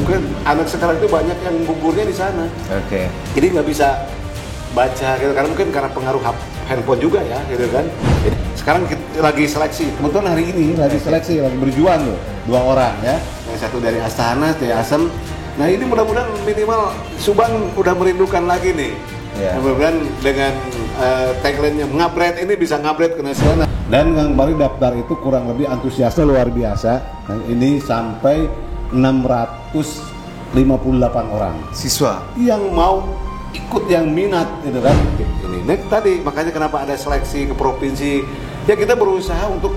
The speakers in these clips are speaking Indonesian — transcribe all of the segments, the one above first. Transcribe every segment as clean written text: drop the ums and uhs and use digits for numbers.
mungkin anak sekarang itu banyak yang gugurnya di sana. Oke. Jadi nggak bisa baca gitu, karena mungkin karena pengaruh handphone juga ya gitu kan. Jadi sekarang kita lagi seleksi, kebetulan hari ini lagi seleksi, lagi berjuang loh, 2 orang ya, yang satu dari Astana, dari Asem. Nah ini mudah-mudahan minimal Subang udah merindukan lagi nih. Mudah-mudahan dengan tagline-nya ngabret ini bisa ngabret ke nasional. Dan yang baru daftar itu kurang lebih antusiasnya luar biasa. Nah, ini sampai 658 orang Siswa yang mau ikut, yang minat gitu kan. Ini tadi makanya kenapa ada seleksi ke provinsi. Ya kita berusaha untuk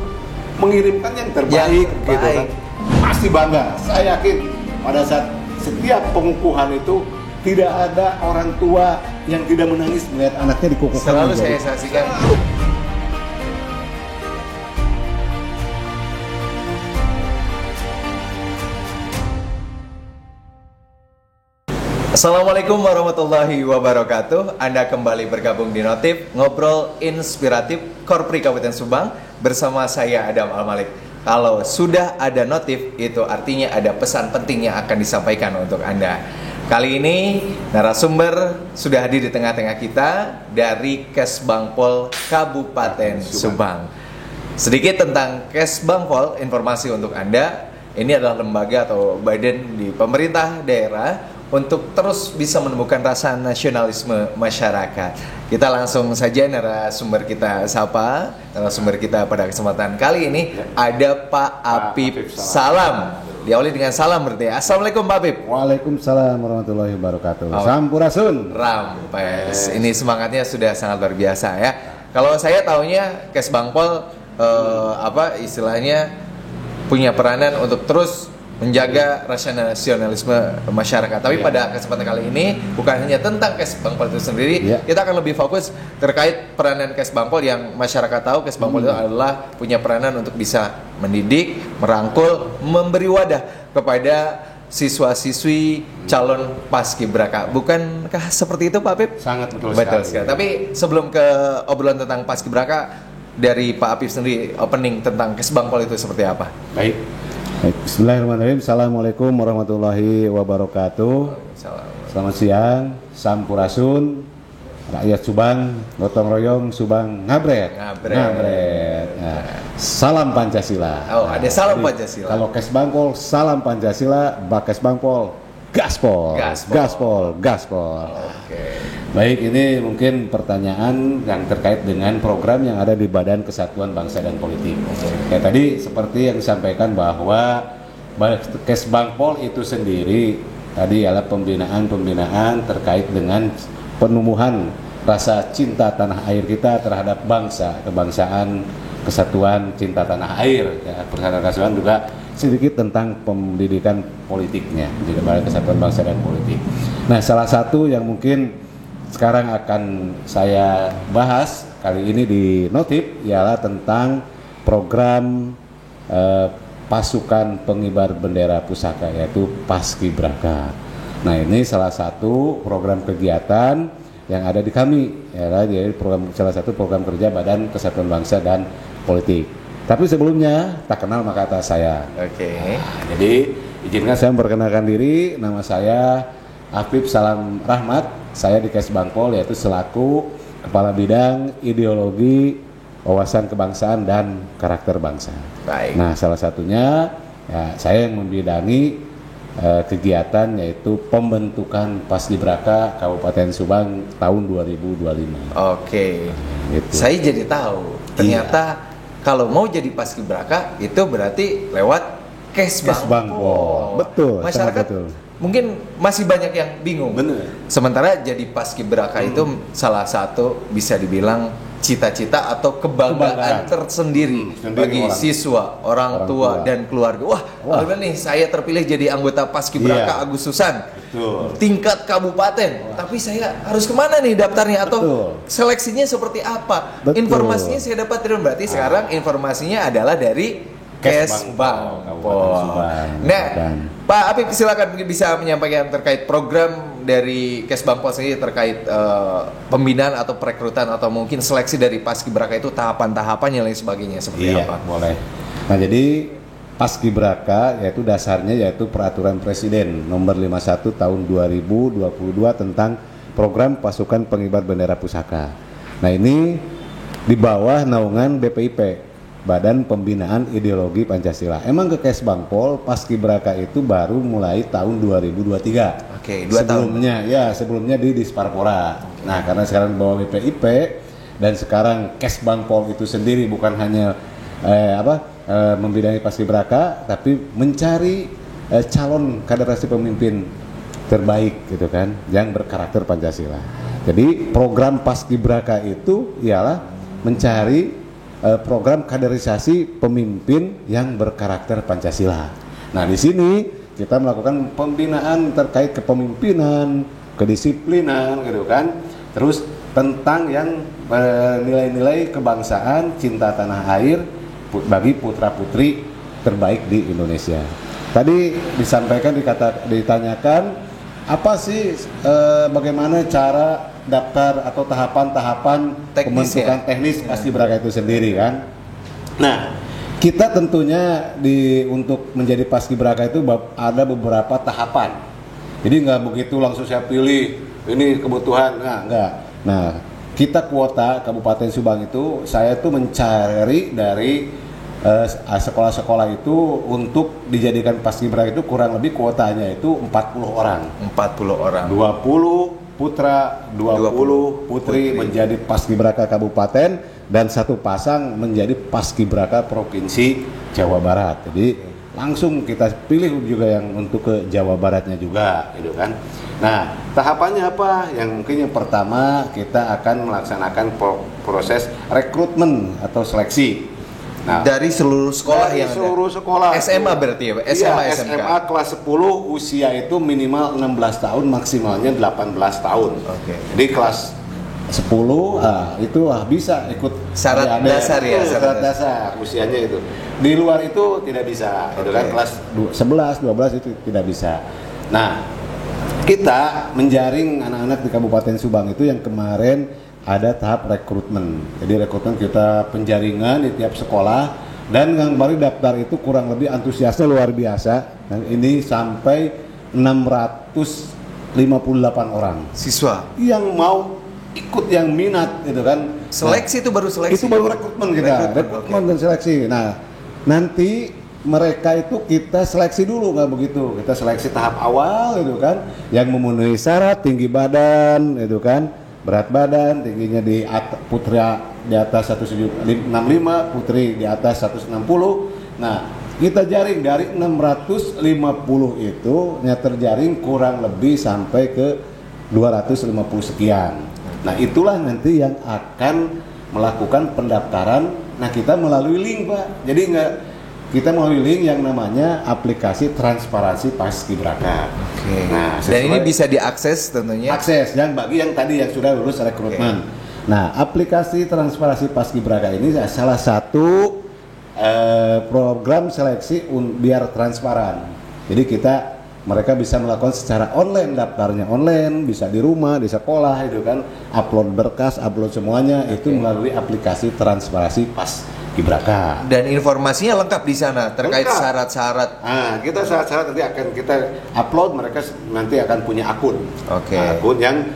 mengirimkan yang terbaik, gitu kan. Pasti bangga. Saya yakin pada saat setiap pengukuhan itu tidak ada orang tua yang tidak menangis melihat anaknya dikukuhkan. selalu saya saksikan. Assalamualaikum warahmatullahi wabarakatuh. Anda kembali bergabung di Notif, ngobrol inspiratif Korpri Kabupaten Subang bersama saya Adam Al-Malik. Kalau sudah ada notif, itu artinya ada pesan penting yang akan disampaikan untuk Anda. Kali ini narasumber sudah hadir di tengah-tengah kita dari Kesbangpol Kabupaten Subang. Sedikit tentang Kesbangpol, informasi untuk Anda. Ini adalah lembaga atau badan di pemerintah daerah untuk terus bisa menemukan rasa nasionalisme masyarakat. Kita langsung saja narasumber kita sapa. Narasumber kita pada kesempatan kali ini ada Pak Apip Salam. Diawali dengan salam berarti ya. Assalamualaikum Pak Apip. Waalaikumsalam warahmatullahi wabarakatuh. Sampurasun. Rampes. Ini semangatnya sudah sangat luar biasa ya. Kalau saya taunya Kesbangpol istilahnya punya peranan untuk terus menjaga rasa nasionalisme masyarakat. Tapi pada kesempatan kali ini bukan hanya tentang Kesbangpol itu sendiri, kita akan lebih fokus terkait peranan Kesbangpol yang masyarakat tahu. Kesbangpol itu adalah punya peranan untuk bisa mendidik, merangkul, memberi wadah kepada siswa-siswi calon paskibraka. Bukankah seperti itu Pak Apip? Sangat betul sekali. Tapi sebelum ke obrolan tentang paskibraka, dari Pak Apip sendiri, opening tentang Kesbangpol itu seperti apa? Baik, bismillahirrahmanirrahim. Assalamualaikum warahmatullahi wabarakatuh. Selamat siang, sampurasun, rakyat Subang, gotong royong Subang ngabret. Nah, salam Pancasila. Oh, ada salam Pancasila. Kalau Kesbangpol, salam Pancasila, Bak Kesbangpol, gaspol. Oke. Baik, ini mungkin pertanyaan yang terkait dengan program yang ada di Badan Kesatuan Bangsa dan Politik. Ya, tadi seperti yang disampaikan bahwa Kesbangpol itu sendiri tadi adalah pembinaan terkait dengan penumbuhan rasa cinta tanah air kita terhadap bangsa, kebangsaan, kesatuan, cinta tanah air. Ya, Persatuan Kesatuan juga sedikit tentang pendidikan politiknya di Badan Kesatuan Bangsa dan Politik. Nah, salah satu yang mungkin sekarang akan saya bahas kali ini di Notif ialah tentang program pasukan pengibar bendera pusaka, yaitu Paskibraka. Nah, ini salah satu program kegiatan yang ada di kami, jadi salah satu program kerja Badan Kesatuan Bangsa dan Politik. Tapi sebelumnya tak kenal maka tak sayang. Oke. Jadi izinkan saya memperkenalkan diri, nama saya Apip Salam Rahmat. Saya di Kesbangpol yaitu selaku Kepala Bidang Ideologi, Wawasan Kebangsaan dan Karakter Bangsa. Baik. Nah, salah satunya ya, saya yang membidangi kegiatan yaitu pembentukan Paskibraka Kabupaten Subang tahun 2025. Oke. Gitu. Saya jadi tahu ternyata kalau mau jadi paskibraka itu berarti lewat Kesbangpol. Betul. Masyarakat betul. Mungkin masih banyak yang bingung. Bener. Sementara jadi paskibraka itu salah satu bisa dibilang cita-cita atau kebanggaan tersendiri bagi siswa, orang tua dan keluarga. Wah, nih saya terpilih jadi anggota paskibraka Agustusan. Betul. Tingkat kabupaten. Tapi saya harus kemana nih daftarnya atau seleksinya seperti apa? Informasinya saya dapat dari berarti sekarang informasinya adalah dari Kesbangpol. Nah, Pak Apip silakan mungkin bisa menyampaikan terkait program dari Kesbangpol sendiri terkait pembinaan atau perekrutan atau mungkin seleksi dari paskibraka itu tahapan-tahapan yang lain sebagainya seperti apa? Boleh. Nah, jadi Paskibraka yaitu dasarnya yaitu Peraturan Presiden Nomor 51 Tahun 2022 tentang Program Pasukan Pengibar Bendera Pusaka. Nah, ini di bawah naungan BPIP, Badan Pembinaan Ideologi Pancasila. Emang ke Kesbangpol Paskibraka itu baru mulai tahun 2023. Oke, 2 tahun. Sebelumnya di Disparpora. Nah, karena sekarang di bawah BPIP dan sekarang Kesbangpol itu sendiri bukan hanya membidangi Paskibraka, tapi mencari calon kaderasi pemimpin terbaik gitu kan, yang berkarakter Pancasila. Jadi program Paskibraka itu ialah mencari program kaderisasi pemimpin yang berkarakter Pancasila. Nah, di sini kita melakukan pembinaan terkait kepemimpinan, kedisiplinan gitu kan. Terus tentang yang nilai-nilai kebangsaan, cinta tanah air bagi putra-putri terbaik di Indonesia. Tadi disampaikan, ditanyakan apa sih bagaimana cara daftar atau tahapan-tahapan pembentukan teknis Paskibraka itu sendiri kan. Nah, kita tentunya untuk menjadi Paskibraka itu ada beberapa tahapan. Jadi nggak begitu langsung saya pilih ini kebutuhan, nggak. Nah, kita kuota Kabupaten Subang itu saya tuh mencari dari sekolah-sekolah itu untuk dijadikan Paskibraka itu kurang lebih kuotanya itu 40 orang. 40 orang. 20 putra, 20 putri menjadi Paskibraka Kabupaten dan 1 pasang menjadi Paskibraka Provinsi Jawa Barat. Jadi langsung kita pilih juga yang untuk ke Jawa Baratnya juga gitu kan. Nah, tahapannya apa? Yang mungkin yang pertama kita akan melaksanakan proses rekrutmen atau seleksi. Nah, dari seluruh sekolah dari yang seluruh sekolah. SMA berarti ya, SMA, iya, SMK. SMA kelas 10 usia itu minimal 16 tahun, maksimalnya 18 tahun. Oke. Jadi kelas 10 itu bisa ikut syarat dasar ya, syarat dasar usianya itu. Di luar itu tidak bisa. Itu kan kelas 11, 12 itu tidak bisa. Nah, kita menjaring anak-anak di Kabupaten Subang itu yang kemarin ada tahap rekrutmen. Jadi rekrutmen kita penjaringan di tiap sekolah, dan yang baru daftar itu kurang lebih antusiasnya luar biasa. Dan ini sampai 658 orang siswa yang mau ikut, yang minat gitu kan. Seleksi itu baru seleksi. Itu baru rekrutmen kita, rekrutmen dan seleksi. Nah, nanti mereka itu kita seleksi dulu, nggak begitu. Kita seleksi tahap awal itu kan, yang memenuhi syarat tinggi badan itu kan, berat badan tingginya putra di atas 165, putri di atas 160. Nah, kita jaring dari 650 itu terjaring kurang lebih sampai ke 250 sekian. Nah, itulah nanti yang akan melakukan pendaftaran. Nah, kita melalui link, Pak. Jadi kita melalui link yang namanya aplikasi Transparansi Paskibraka. Oke. Nah, dan ini bisa diakses tentunya. Akses yang bagi yang tadi yang sudah lulus rekrutmen. Nah, aplikasi Transparansi Paskibraka ini salah satu program seleksi biar transparan. Jadi mereka bisa melakukan secara online, daftarnya online, bisa di rumah, di sekolah itu kan, upload berkas, upload semuanya itu melalui aplikasi Transparansi Paskibraka. Dan informasinya lengkap di sana terkait syarat-syarat. Nah, kita syarat-syarat nanti akan kita upload, mereka nanti akan punya akun. Oke. Akun yang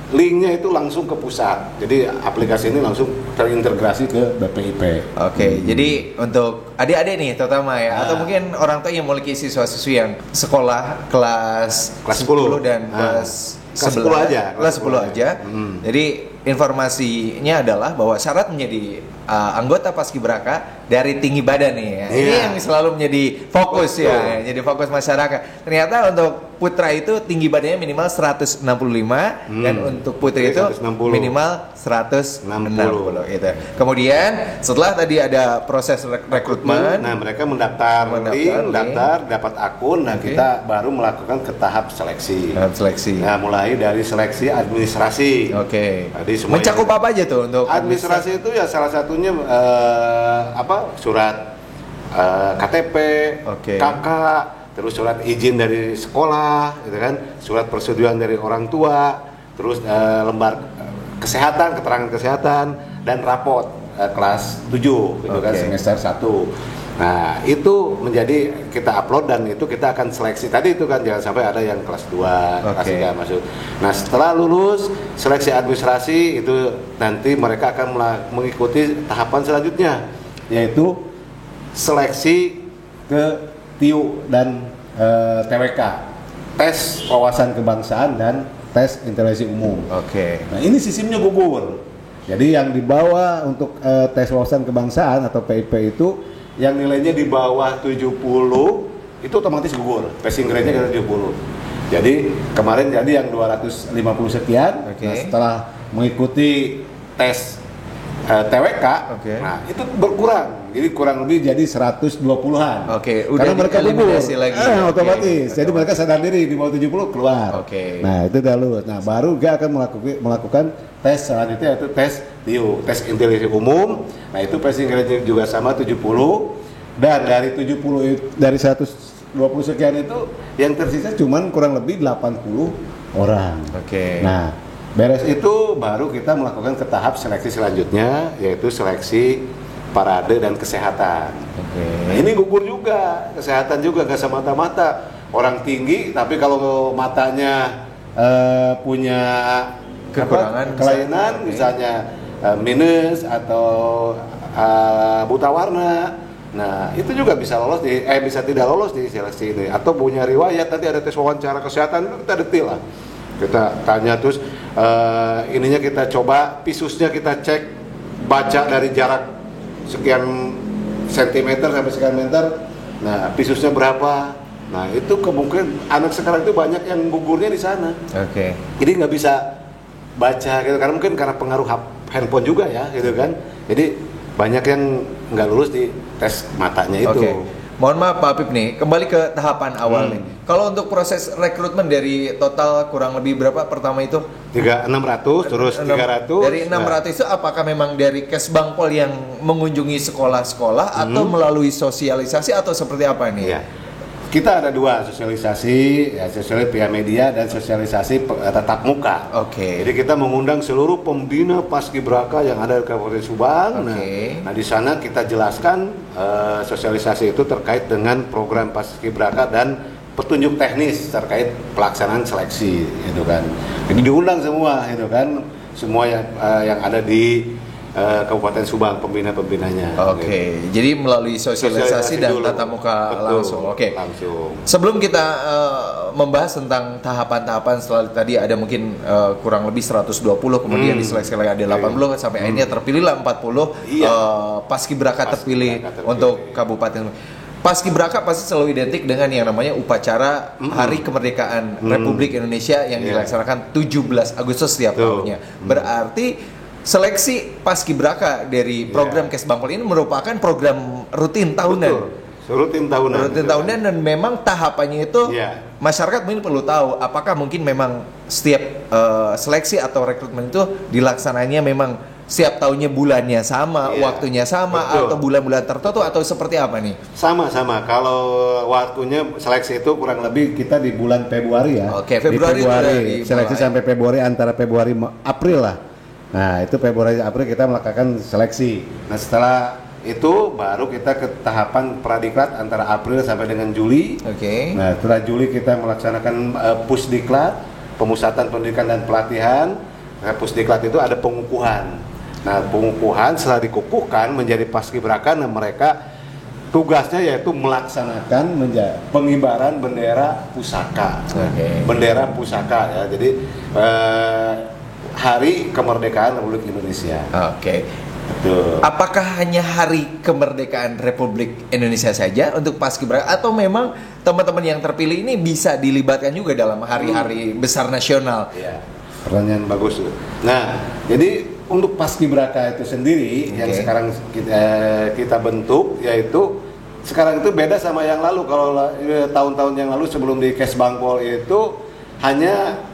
linknya itu langsung ke pusat. Jadi aplikasi ini langsung terintegrasi ke BPIP. Oke. Jadi untuk adik-adik nih terutama ya, atau mungkin orang tua yang memiliki siswa-siswi yang sekolah kelas 10 dan kelas 10 aja. Kelas 10 aja. Jadi informasinya adalah bahwa syarat menjadi anggota Paskibraka dari tinggi badan nih ya. Ini yang selalu menjadi fokus ya, jadi fokus masyarakat. Ternyata untuk putra itu tinggi badannya minimal 165 dan untuk putri itu 160. minimal 160 gitu. Kemudian setelah tadi ada proses rekrutmen, nah mereka mendaftar dapat akun, nah kita baru melakukan ke tahap seleksi. Nah, mulai dari seleksi administrasi. Oke. Jadi mencakup apa aja tuh untuk administrasi itu ya salah satunya surat KTP, KK, terus surat izin dari sekolah, gitu kan, surat persetujuan dari orang tua, terus lembar kesehatan, keterangan kesehatan, dan rapot kelas 7 gitu kan, semester 1. Nah, itu menjadi kita upload dan itu kita akan seleksi. Tadi itu kan jangan sampai ada yang kelas 2, kelas 3 masuk. Nah, setelah lulus seleksi administrasi itu nanti mereka akan mengikuti tahapan selanjutnya, yaitu seleksi ke TIU dan TWK, tes wawasan kebangsaan dan tes intelijensi umum. Nah, ini sistemnya gugur. Jadi yang dibawa untuk tes wawasan kebangsaan atau PIP itu yang nilainya di bawah 70 itu otomatis gugur. Passing grade-nya kita 70. Jadi kemarin jadi yang 250 sekian. Nah, setelah mengikuti tes TWK, nah itu berkurang. Jadi kurang lebih jadi 120-an. Karena mereka gugur lagi. Otomatis. Jadi mereka sadar diri di bawah 70 keluar. Nah, itu udah lulus. Nah, baru dia akan melakukan tes selanjutnya, yaitu tes TIU, tes intelijensi umum. Nah, itu passing grade juga sama 70, dan dari 70 dari 120 sekian itu yang tersisa cuman kurang lebih 80 orang. Nah, beres itu baru kita melakukan ke tahap seleksi selanjutnya, yaitu seleksi parade dan kesehatan. Nah, ini gugur juga, kesehatan juga nggak semata-mata orang tinggi, tapi kalau matanya punya kekurangan, kelainan misalnya minus atau buta warna, nah itu juga bisa lolos bisa tidak lolos di seleksi ini, atau punya riwayat. Nanti ada tes wawancara kesehatan itu kita detail lah, kita tanya terus ininya kita coba pisusnya kita cek, baca dari jarak sekian sentimeter sampai sekian meter, nah pisusnya berapa. Nah itu kemungkinan anak sekarang itu banyak yang gugurnya di sana. Jadi nggak bisa baca gitu, karena mungkin karena pengaruh handphone juga ya gitu kan. Jadi banyak yang nggak lulus di tes matanya itu. Mohon maaf Pak Apip nih, kembali ke tahapan awal nih. Kalau untuk proses rekrutmen dari total kurang lebih berapa pertama itu? 600 terus 300. Dari 600 itu apakah memang dari Kesbangpol yang mengunjungi sekolah-sekolah atau melalui sosialisasi atau seperti apa nih? Kita ada dua sosialisasi, ya, sosialisasi via media dan sosialisasi tatap muka. Jadi kita mengundang seluruh pembina Paskibraka yang ada di Kabupaten Subang. Nah, di sana kita jelaskan sosialisasi itu terkait dengan program Paskibraka dan petunjuk teknis terkait pelaksanaan seleksi, gitu kan. Jadi diundang semua, gitu kan, semua yang ada di Kabupaten Subang, pembina-pembinanya. Jadi melalui sosialisasi dan tatap muka langsung. Langsung. Sebelum kita membahas tentang tahapan-tahapan setelah tadi ada mungkin kurang lebih 120, kemudian diseleksi lagi ada 80 sampai akhirnya terpilihlah 40 Paskibraka terpilih untuk Kabupaten. Paskibraka pasti selalu identik dengan yang namanya upacara Hari Kemerdekaan Republik Indonesia yang dilaksanakan 17 Agustus setiap tahunnya. Berarti seleksi Paskibraka dari program Kesbangpol ini merupakan program rutin tahunan. Rutin tahunan dan memang tahapannya itu masyarakat mungkin perlu tahu apakah mungkin memang setiap seleksi atau rekrutmen itu dilaksananya memang setiap tahunnya bulannya sama, waktunya sama, atau bulan-bulan tertentu atau seperti apa nih? Sama. Kalau waktunya seleksi itu kurang lebih kita di bulan Februari ya. Februari. Seleksi sampai Februari, antara Februari April lah. Nah, itu Februari April kita melakukan seleksi. Nah, setelah itu baru kita ke tahapan pradiklat antara April sampai dengan Juli. Nah, setelah Juli kita melaksanakan pusdiklat, pemusatan pendidikan dan pelatihan. Nah, pusdiklat itu ada pengukuhan. Nah, pengukuhan setelah dikukuhkan menjadi paskibraka, nah mereka tugasnya yaitu melaksanakan pengibaran bendera pusaka. Bendera pusaka ya. Jadi Hari Kemerdekaan Republik Indonesia. Betul. Apakah hanya Hari Kemerdekaan Republik Indonesia saja untuk Paskibraka atau memang teman-teman yang terpilih ini bisa dilibatkan juga dalam hari-hari besar nasional? Pertanyaan bagus tuh. Nah, jadi untuk Paskibraka itu sendiri yang sekarang kita bentuk, yaitu sekarang itu beda sama yang lalu. Kalau tahun-tahun yang lalu sebelum di Kesbangpol itu hanya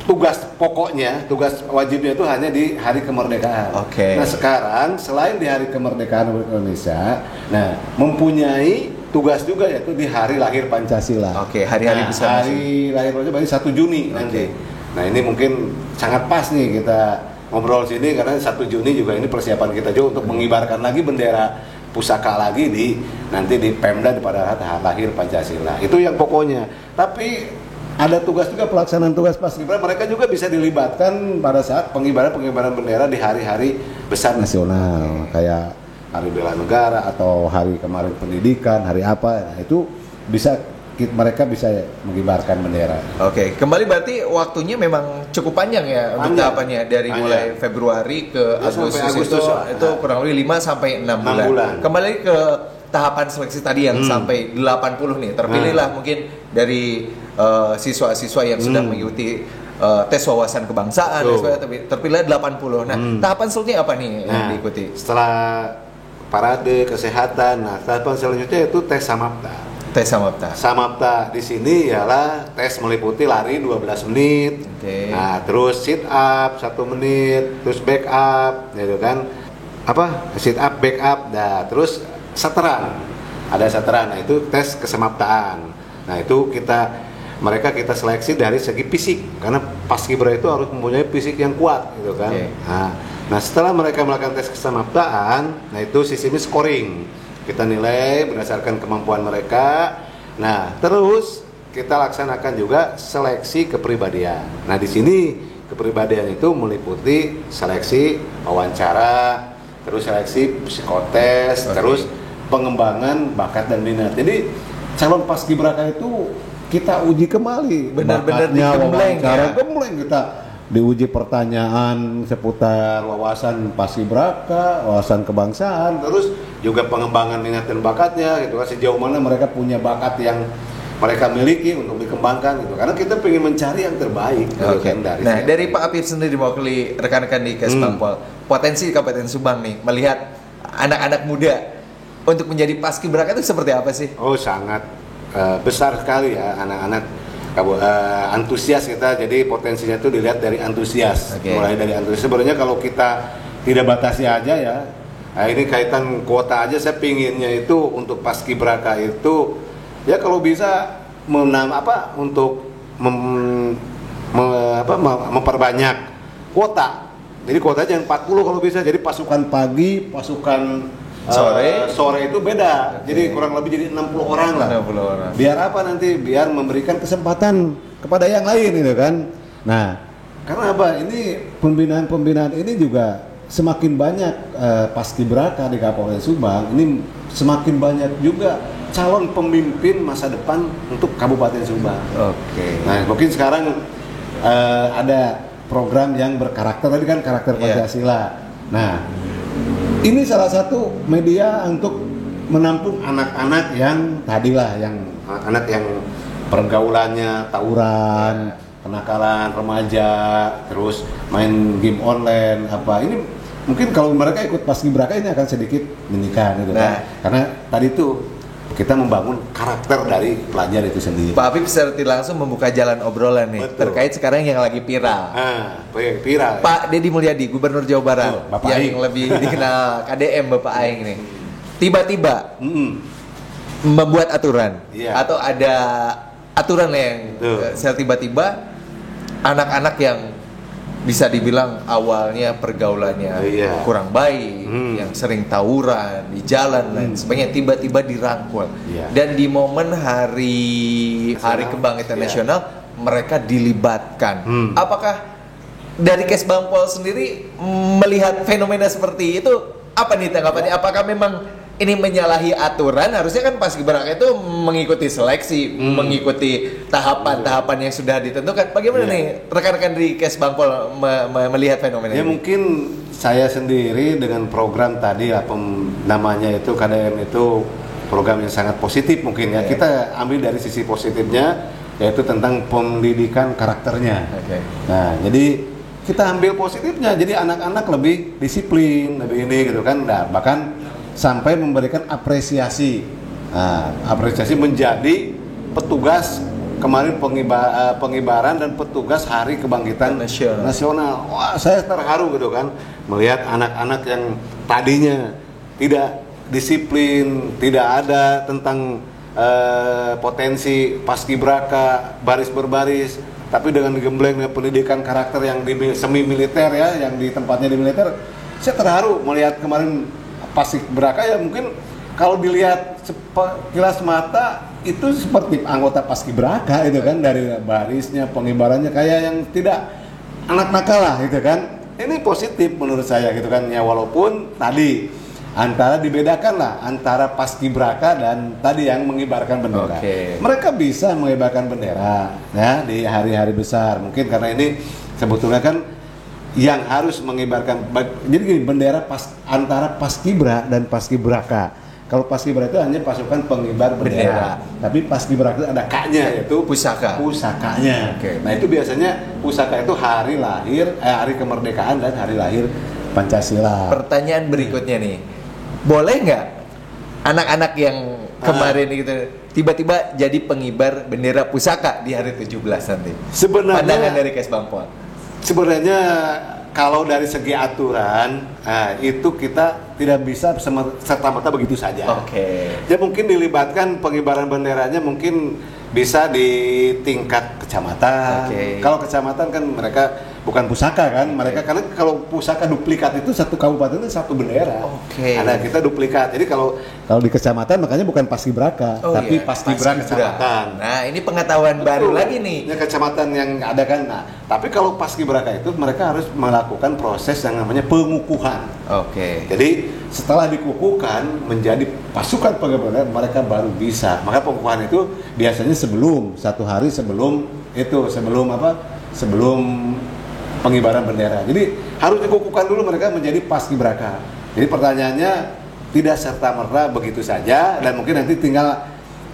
tugas pokoknya, tugas wajibnya itu hanya di Hari Kemerdekaan. Nah, sekarang selain di Hari Kemerdekaan Republik Indonesia, nah mempunyai tugas juga yaitu di Hari Lahir Pancasila. Hari-hari besar. Hari Lahir Pancasila 1 Juni nanti. Nah, ini mungkin sangat pas nih kita ngobrol sini karena 1 Juni juga ini persiapan kita juga untuk mengibarkan lagi bendera pusaka lagi nanti di Pemda pada saat lahir Pancasila. Itu yang pokoknya. Tapi ada tugas juga, pelaksanaan tugas Paskibra, mereka juga bisa dilibatkan pada saat pengibaran bendera di hari-hari besar nasional, kayak Hari Bela Negara atau hari kemarin pendidikan, hari apa. Nah, itu mereka bisa mengibarkan bendera. Oke, kembali berarti waktunya memang cukup panjang ya untuk tahapannya, dari mulai Februari ke Agustus itu kurang lebih 5 sampai 6 bulan. Kembali ke tahapan seleksi tadi yang sampai 80 nih, terpilihlah mungkin dari siswa-siswa yang sudah mengikuti tes wawasan kebangsaan, terpilih 80. Nah, tahapan selanjutnya apa nih yang diikuti? Setelah parade kesehatan, tahapan selanjutnya itu tes samapta. Tes samapta. Samapta di sini ialah tes meliputi lari 12 menit. Okay. Nah, terus sit up 1 menit, terus back up, gitu kan. Sit up, back up, terus sateran. Ada sateran. Nah, itu tes kesamaptaan. Nah, itu mereka kita seleksi dari segi fisik, karena Paskibra itu harus mempunyai fisik yang kuat, gitu kan. Okay. Nah, setelah mereka melakukan tes kesamaptaan, nah itu sistemnya scoring. Kita nilai berdasarkan kemampuan mereka. Nah, terus kita laksanakan juga seleksi kepribadian. Nah, di sini kepribadian itu meliputi seleksi wawancara, terus seleksi psikotes, terus pengembangan bakat dan minat. Jadi calon paskibraka itu kita uji kembali, benar-benar digembleng ya. Gembleng kita diuji pertanyaan seputar wawasan paskibraka, wawasan kebangsaan, terus juga pengembangan minat dan bakatnya, gitu kan, sejauh mana mereka punya bakat yang mereka miliki untuk dikembangkan, gitu. Karena kita ingin mencari yang terbaik. Okay. Dari Pak Apip sendiri mewakili rekan-rekan di Kesbangpol, potensi Kabupaten Subang nih melihat anak-anak muda untuk menjadi paskibraka itu seperti apa sih? Oh, sangat besar sekali ya, anak-anak antusias kita. Jadi potensinya itu dilihat dari antusias. Mulai dari antusias. Sebenarnya kalau kita tidak batasi aja ya, nah ini kaitan kuota aja, saya pinginnya itu untuk paskibraka itu ya kalau bisa untuk memperbanyak kuota. Jadi kuotanya jangan 40 kalau bisa. Jadi pasukan pagi, pasukan sore itu beda. Jadi kurang lebih jadi 60 orang lah. 60 orang. Biar apa nanti? Biar memberikan kesempatan kepada yang lain, gitu kan. Nah, karena apa? Ini pembinaan ini juga semakin banyak paskibraka di Kabupaten Subang, ini semakin banyak juga calon pemimpin masa depan untuk Kabupaten Subang. Oke. Nah, mungkin sekarang ada program yang berkarakter, tadi kan karakter Pancasila. Nah, ini salah satu media untuk menampung anak-anak yang tadilah, yang anak yang pergaulannya tawuran, kenakalan remaja, terus main game online Ini mungkin kalau mereka ikut paskibraka ini akan sedikit menikah, gitu kan. Karena tadi itu kita membangun karakter dari pelajar itu sendiri. Pak Apip secara tidak langsung membuka jalan obrolan nih. Betul. Terkait sekarang yang lagi viral. Viral. Pak Deddy Mulyadi, Gubernur Jawa Barat, Bapak yang Aing. lebih dikenal KDM Bapak Aing nih. Tiba-tiba membuat aturan atau ada aturan yang secara tiba-tiba anak-anak yang bisa dibilang awalnya pergaulannya kurang baik, yang sering tawuran di jalan dan sebagainya, tiba-tiba dirangkul. Dan di momen hari Kebangkitan Nasional mereka dilibatkan. Apakah dari Kesbangpol sendiri melihat fenomena seperti itu, apa nih tanggapannya? Apakah memang ini menyalahi aturan? Harusnya kan paskibraka itu mengikuti seleksi, mengikuti tahapan-tahapan yang sudah ditentukan. Bagaimana nih rekan-rekan di Kesbangpol melihat fenomena ini? Ya mungkin saya sendiri dengan program tadi namanya itu KDM itu program yang sangat positif mungkin ya. Kita ambil dari sisi positifnya, yaitu tentang pendidikan karakternya. Nah, jadi kita ambil positifnya, jadi anak-anak lebih disiplin, lebih ini gitu kan. Nah, bahkan sampai memberikan apresiasi. Nah, apresiasi menjadi petugas kemarin pengibaran dan petugas Hari Kebangkitan Nasional. Wah, saya terharu gitu kan melihat anak-anak yang tadinya tidak disiplin, tidak ada tentang potensi paskibraka baris berbaris, tapi dengan digembleng dengan pendidikan karakter yang di semi militer ya, yang di tempatnya di militer. Saya terharu melihat kemarin paskibraka ya mungkin kalau dilihat sekilas mata itu seperti anggota paskibraka itu kan, dari barisnya, pengibarannya kayak yang tidak anak nakal lah gitu kan. Ini positif menurut saya gitu kan ya, walaupun tadi antara dibedakan lah antara paskibraka dan tadi yang mengibarkan bendera. Mereka bisa mengibarkan bendera ya di hari-hari besar, mungkin karena ini sebetulnya kan yang harus mengibarkan, jadi gini, bendera antara paskibra dan paskibraka. Kalau paskibra itu hanya pasukan pengibar bendera. Tapi paskibraka itu ada K-nya, yaitu pusakanya. Nah itu biasanya pusaka itu hari lahir, hari kemerdekaan dan hari lahir Pancasila. Pertanyaan berikutnya nih, boleh nggak anak-anak yang kemarin gitu tiba-tiba jadi pengibar bendera pusaka di hari 17 nanti? Sebenarnya pandangan dari Kesbangpol. Sebenarnya kalau dari segi aturan, itu kita tidak bisa serta-merta begitu saja. Ya mungkin dilibatkan pengibaran benderanya mungkin bisa di tingkat kecamatan. Kalau kecamatan kan mereka bukan pusaka kan, mereka karena kalau pusaka duplikat itu satu kabupaten itu satu bendera. Ada kita duplikat. Jadi kalau di kecamatan makanya bukan paskibraka, tapi paskibra kecamatan. Nah, ini pengetahuan baru lagi nih. Ini kecamatan yang ada kan. Nah, tapi kalau paskibraka itu mereka harus melakukan proses yang namanya pengukuhan. Jadi setelah dikukuhkan menjadi pasukan pengibar mereka baru bisa. Maka pengukuhan itu biasanya satu hari sebelum pengibaran bendera. Jadi harus dikukuhkan dulu mereka menjadi paskibraka. Jadi pertanyaannya tidak serta-merta begitu saja, dan mungkin nanti tinggal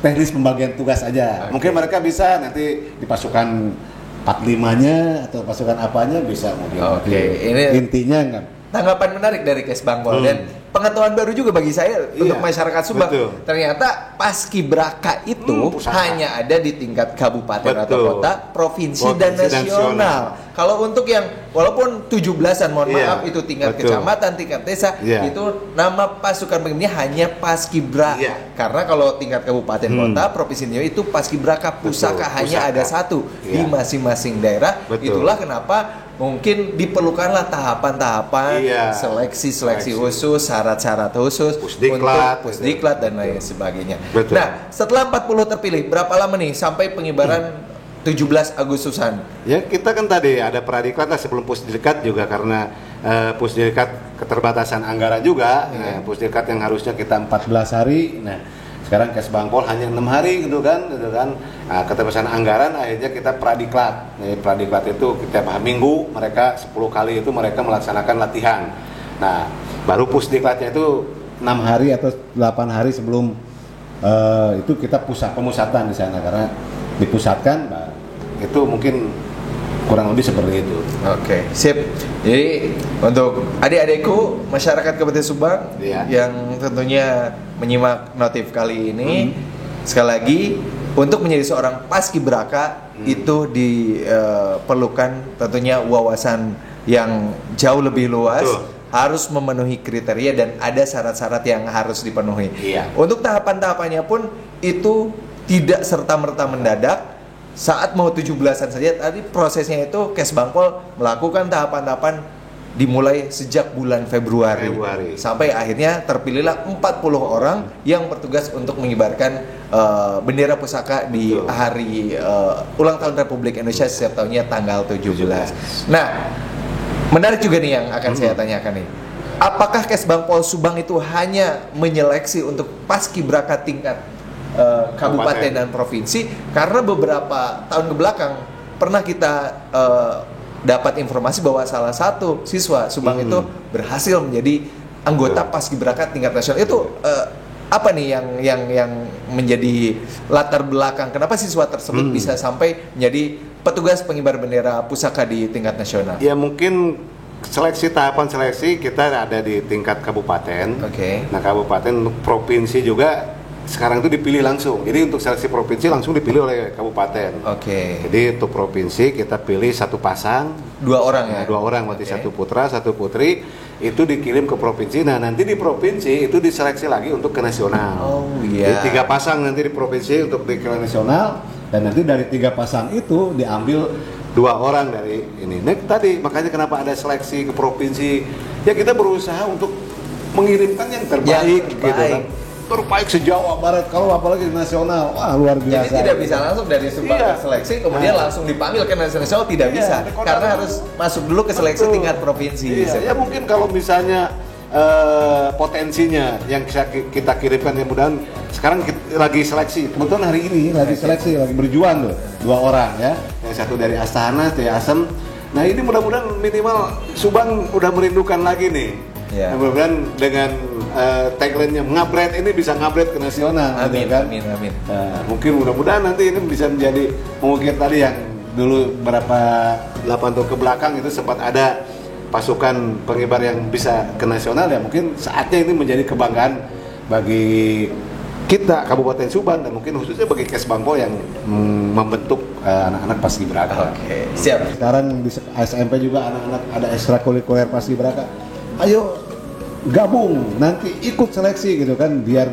teknis pembagian tugas aja. Mungkin mereka bisa nanti di pasukan 45-nya atau pasukan apanya bisa mungkin. Ini intinya enggak. Tanggapan menarik dari Kesbangpol dan pengetahuan baru juga bagi saya untuk masyarakat Subang. Ternyata paskibraka itu hanya ada di tingkat kabupaten atau kota, provinsi dan nasional. Kalau untuk yang walaupun 17-an mohon maaf itu tingkat kecamatan, tingkat desa, itu nama pasukan pengibarnya hanya paskibra. Karena kalau tingkat kabupaten kota, provinsi itu paskibraka pusaka hanya ada satu di masing-masing daerah. Itulah kenapa mungkin diperlukanlah tahapan-tahapan seleksi khusus, syarat-syarat khusus untuk pusdiklat dan lain sebagainya. Nah, setelah 40 terpilih, berapa lama nih sampai pengibaran 17 Agustusan? Ya, kita kan tadi ada pradiklat lah sebelum pusdiklat juga, karena pusdiklat keterbatasan anggaran juga. Pusdiklat yang harusnya kita 14 hari. Nah, sekarang Kesbangpol hanya 6 hari gitu kan. Nah, keterbatasan anggaran akhirnya kita pradiklat. Pradiklat itu tiap minggu mereka 10 kali itu mereka melaksanakan latihan. Nah, baru pusdiklatnya itu 6 hari atau 8 hari sebelum itu kita pemusatan di sana, karena dipusatkan. Nah, itu mungkin kurang lebih seperti itu. Sip. Jadi untuk adik-adikku masyarakat Kabupaten Subang yang tentunya menyimak notif kali ini, sekali lagi untuk menjadi seorang paskibraka itu diperlukan tentunya wawasan yang jauh lebih luas. Harus memenuhi kriteria dan ada syarat-syarat yang harus dipenuhi. Untuk tahapan-tahapannya pun itu tidak serta-merta mendadak. Saat mau 17-an saja tadi prosesnya itu Kesbangpol melakukan tahapan-tahapan dimulai sejak bulan Februari. Sampai akhirnya terpilihlah 40 orang yang bertugas untuk mengibarkan bendera pusaka di hari ulang tahun Republik Indonesia setiap tahunnya tanggal 17. Nah, menarik juga nih yang akan saya tanyakan nih. Apakah Kesbangpol Subang itu hanya menyeleksi untuk paskibraka tingkat kabupaten dan provinsi? Karena beberapa tahun kebelakang pernah kita dapat informasi bahwa salah satu siswa Subang itu berhasil menjadi anggota paskibraka tingkat nasional. Itu apa nih yang menjadi latar belakang kenapa siswa tersebut bisa sampai menjadi petugas pengibar bendera pusaka di tingkat nasional? Ya mungkin tahapan seleksi kita ada di tingkat kabupaten. Nah, kabupaten, provinsi juga sekarang itu dipilih langsung. Jadi untuk seleksi provinsi langsung dipilih oleh kabupaten. Jadi untuk provinsi kita pilih satu pasang, 2 orang ya. 2 orang, berarti 1 putra, 1 putri, itu dikirim ke provinsi. Nah, nanti di provinsi itu diseleksi lagi untuk ke nasional. Jadi 3 pasang nanti di provinsi untuk ke nasional, dan nanti dari 3 pasang itu diambil 2 orang dari ini. Nah, tadi makanya kenapa ada seleksi ke provinsi. Ya kita berusaha untuk mengirimkan yang terbaik, gitu kan. Terbaik se-Jawa Barat, kalau apalagi nasional, wah luar biasa. Jadi tidak bisa langsung dari Subang ke seleksi kemudian langsung dipanggil ke nasional, tidak bisa. Karena harus masuk dulu ke seleksi tingkat provinsi. Ya mungkin kalau misalnya potensinya yang kita kirimkan, ya mudahan sekarang lagi seleksi, kebetulan hari ini lagi seleksi, lagi berjuang tuh 2 orang ya, yang satu dari Astana, dari Asem. Nah ini mudah-mudahan minimal Subang udah merindukan lagi nih. Mudah-mudahan dengan tagline-nya ngabret ini bisa ngabret ke nasional. Amin, gitu kan? amin. Mungkin mudah-mudahan nanti ini bisa menjadi mengukir tadi yang dulu berapa 8 tahun ke belakang itu sempat ada pasukan pengibar yang bisa ke nasional, ya mungkin saatnya ini menjadi kebanggaan bagi kita Kabupaten Subang dan mungkin khususnya bagi Kes Bangpol yang membentuk anak-anak Paskibraka. Oke, siap. Sekarang di SMP juga anak-anak ada ekstrakurikuler Paskibraka. Ayo gabung, nanti ikut seleksi gitu kan, biar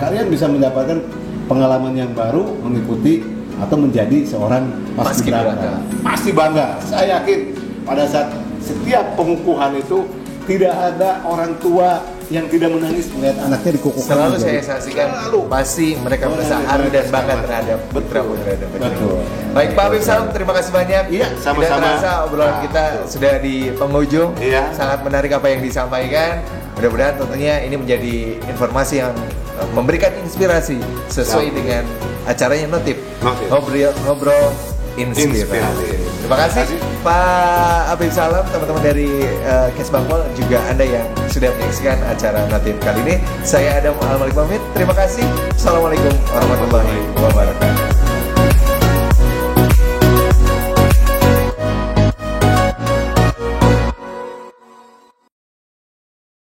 kalian bisa mendapatkan pengalaman yang baru mengikuti atau menjadi seorang Paskibraka. Pasti bangga. Saya yakin pada saat setiap pengukuhan itu tidak ada orang tua yang tidak menangis melihat anaknya dikukuhkan. Selalu saya saksikan, pasti mereka merasa haru dan bangga terhadap putra-putra dan putri. Baik Pak Habib Salam, terima kasih banyak. Iya, sama-sama. Tidak terasa obrolan kita sudah di penghujung. Iya. Sangat menarik apa yang disampaikan. Mudah-mudahan tentunya ini menjadi informasi yang memberikan inspirasi sesuai dengan acaranya Notif. Ngobrol inspiratif. Terima kasih Pak Habib Salam, teman-teman dari Kes Bangpol, juga Anda yang sudah menyaksikan acara Notif kali ini. Saya Adam Al Malik pamit. Terima kasih. Assalamualaikum warahmatullahi wabarakatuh.